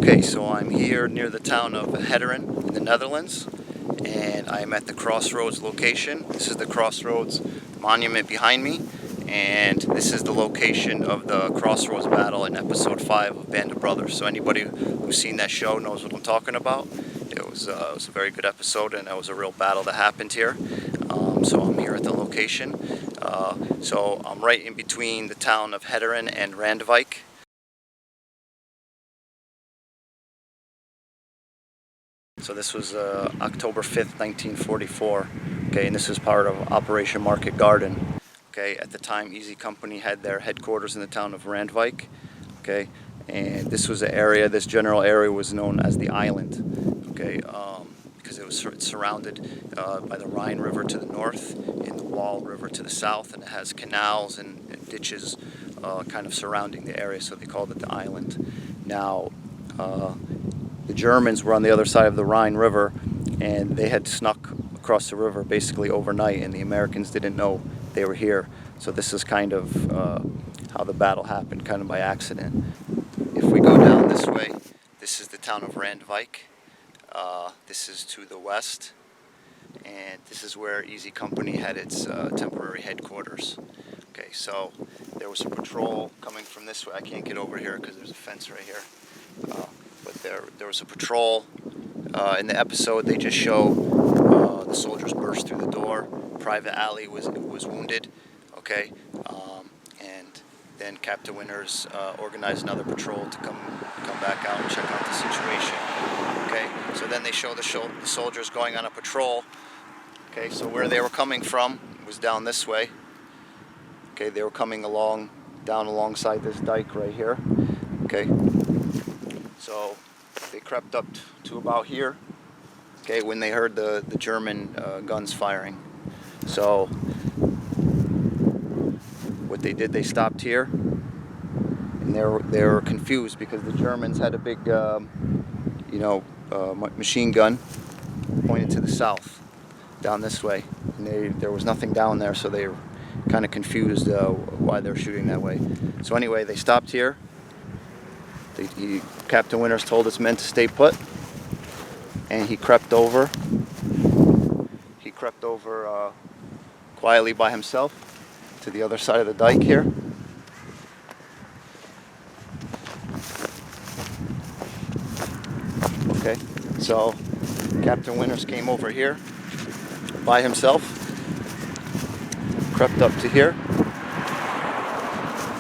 Okay, so I'm here near the town of Heteren in the Netherlands, and I'm at the Crossroads location. This is the Crossroads monument behind me, and this is the location of the Crossroads battle in episode 5 of Band of Brothers. So anybody who's seen that show knows what I'm talking about. It was a very good episode, and it was a real battle that happened here. So I'm here at the location. So I'm right in between the town of Heteren and Randwijk. So this was October 5th, 1944, okay, and this is part of Operation Market Garden. Okay, at the time, Easy Company had their headquarters in the town of Randwijk, okay, and this was an area, this general area was known as the island, okay, because it was surrounded by the Rhine River to the north and the Wall River to the south, and it has canals and ditches kind of surrounding the area, so they called it the island. Now, the Germans were on the other side of the Rhine River, and they had snuck across the river basically overnight, and the Americans didn't know they were here. So this is kind of how the battle happened, kind of by accident. If we go down this way, this is the town of Randwijk. This is to the west, and this is where Easy Company had its temporary headquarters. Okay, so there was a patrol coming from this way. I can't get over here because there's a fence right here. But there was a patrol. In the episode, they just show the soldiers burst through the door. Private Alley was wounded, okay, and then Captain Winters organized another patrol to come back out and check out the situation. Okay, so then they show the soldiers going on a patrol. Okay, so where they were coming from was down this way. Okay, they were coming down alongside this dike right here. Okay. So they crept up to about here, okay, when they heard the German guns firing. So what they did, they stopped here, and they were confused because the Germans had a big, machine gun pointed to the south, down this way, and there was nothing down there, so they were kind of confused why they were shooting that way. So anyway, they stopped here. Captain Winters told his men to stay put, and he crept over. He crept over quietly by himself to the other side of the dike here. Okay, so Captain Winters came over here by himself, crept up to here,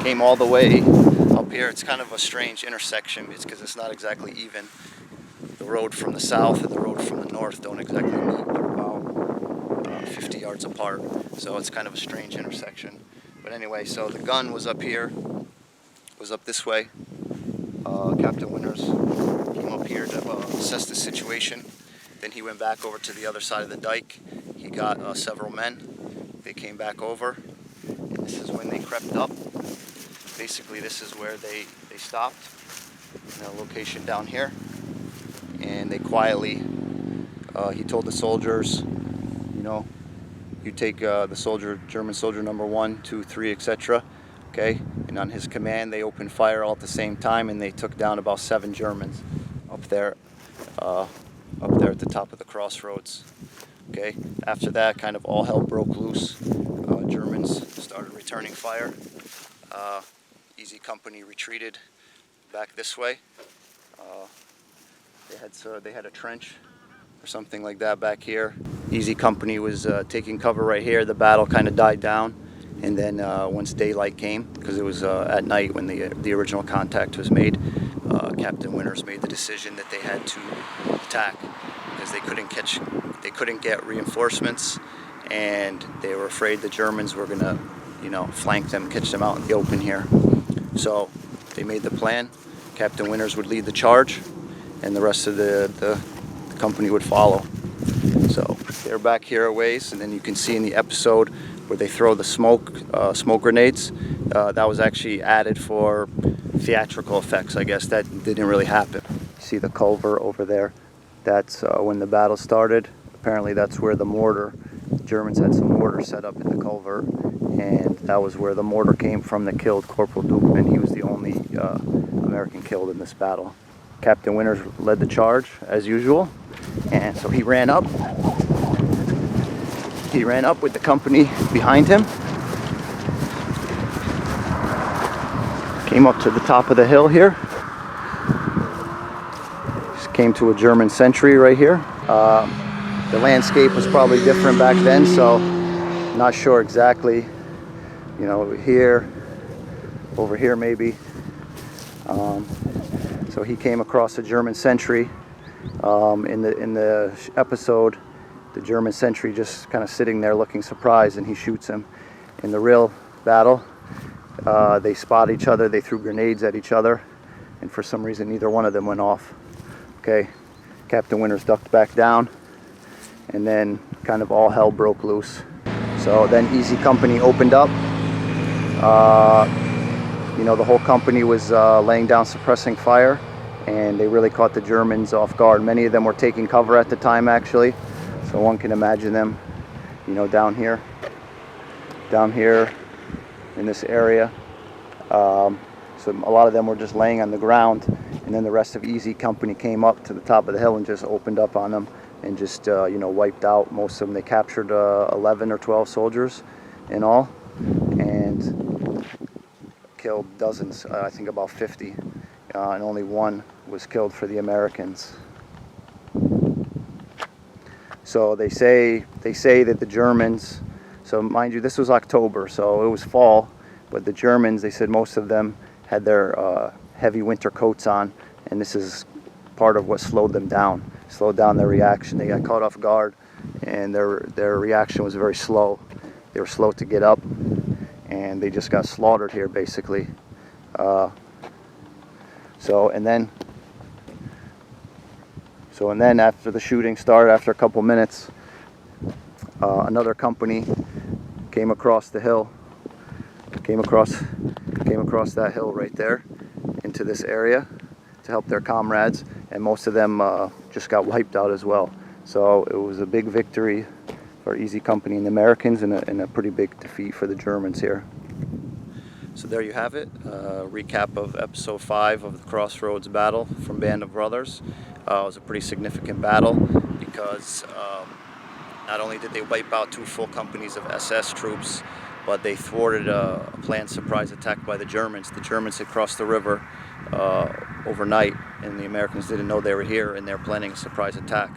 came all the way up here. It's kind of a strange intersection because it's not exactly even. The road from the south and the road from the north don't exactly meet. They're about 50 yards apart, so it's kind of a strange intersection. But anyway, so the gun was up here, was up this way. Captain Winters came up here to assess the situation. Then he went back over to the other side of the dike. He got several men. They came back over. This is when they crept up. Basically, this is where they stopped, in a location down here, and they quietly, he told the soldiers, you take the German soldier number 1, 2, 3, etc. Okay, and on his command, they opened fire all at the same time, and they took down about 7 Germans up there at the top of the Crossroads. Okay, after that, kind of all hell broke loose. Germans started returning fire. Easy Company retreated back this way. They had a trench or something like that back here. Easy Company was taking cover right here. The battle kind of died down, and then once daylight came, because it was at night when the original contact was made, Captain Winters made the decision that they had to attack because they couldn't get reinforcements, and they were afraid the Germans were gonna, flank them, catch them out in the open here. So they made the plan. Captain Winters would lead the charge, and the rest of the company would follow. So they're back here a ways, and then you can see in the episode where they throw the smoke grenades. That was actually added for theatrical effects. I guess that didn't really happen. See the culvert over there? That's when the battle started. Apparently that's where the mortar, Germans had some mortar set up in the culvert, and that was where the mortar came from that killed Corporal Dukeman. He was the only American killed in this battle. Captain Winters led the charge as usual, and so he ran up. He ran up with the company behind him. Came up to the top of the hill here. Just came to a German sentry right here. The landscape was probably different back then, so not sure exactly. You know, here, over here maybe. So he came across a German sentry. In the episode, the German sentry just kind of sitting there looking surprised, and he shoots him. In the real battle, they spot each other, they threw grenades at each other, and for some reason neither one of them went off. Okay, Captain Winters ducked back down, and then kind of all hell broke loose. So then Easy Company opened up. You know, the whole company was laying down suppressing fire, and they really caught the Germans off guard. Many of them were taking cover at the time, actually, so one can imagine them, you know, down here in this area. So a lot of them were just laying on the ground, and then the rest of Easy Company came up to the top of the hill and just opened up on them and just you know, wiped out most of them. They captured 11 or 12 soldiers in all, and killed dozens, I think about 50, and only one was killed for the Americans. So they say that the Germans, so mind you, this was October, so it was fall, but the Germans, they said most of them had their heavy winter coats on, and this is part of what slowed them down, slowed down their reaction. They got caught off guard, and their reaction was very slow. They were slow to get up, and they just got slaughtered here, basically. And then after the shooting started, after a couple minutes, another company came across the hill, came across that hill right there into this area to help their comrades, and most of them just got wiped out as well. So it was a big victory for Easy Company and the Americans, and a pretty big defeat for the Germans here. So there you have it, a recap of episode 5 of the Crossroads battle from Band of Brothers. It was a pretty significant battle because not only did they wipe out 2 full companies of SS troops, but they thwarted a planned surprise attack by the Germans. The Germans had crossed the river overnight, and the Americans didn't know they were here, and they're planning a surprise attack.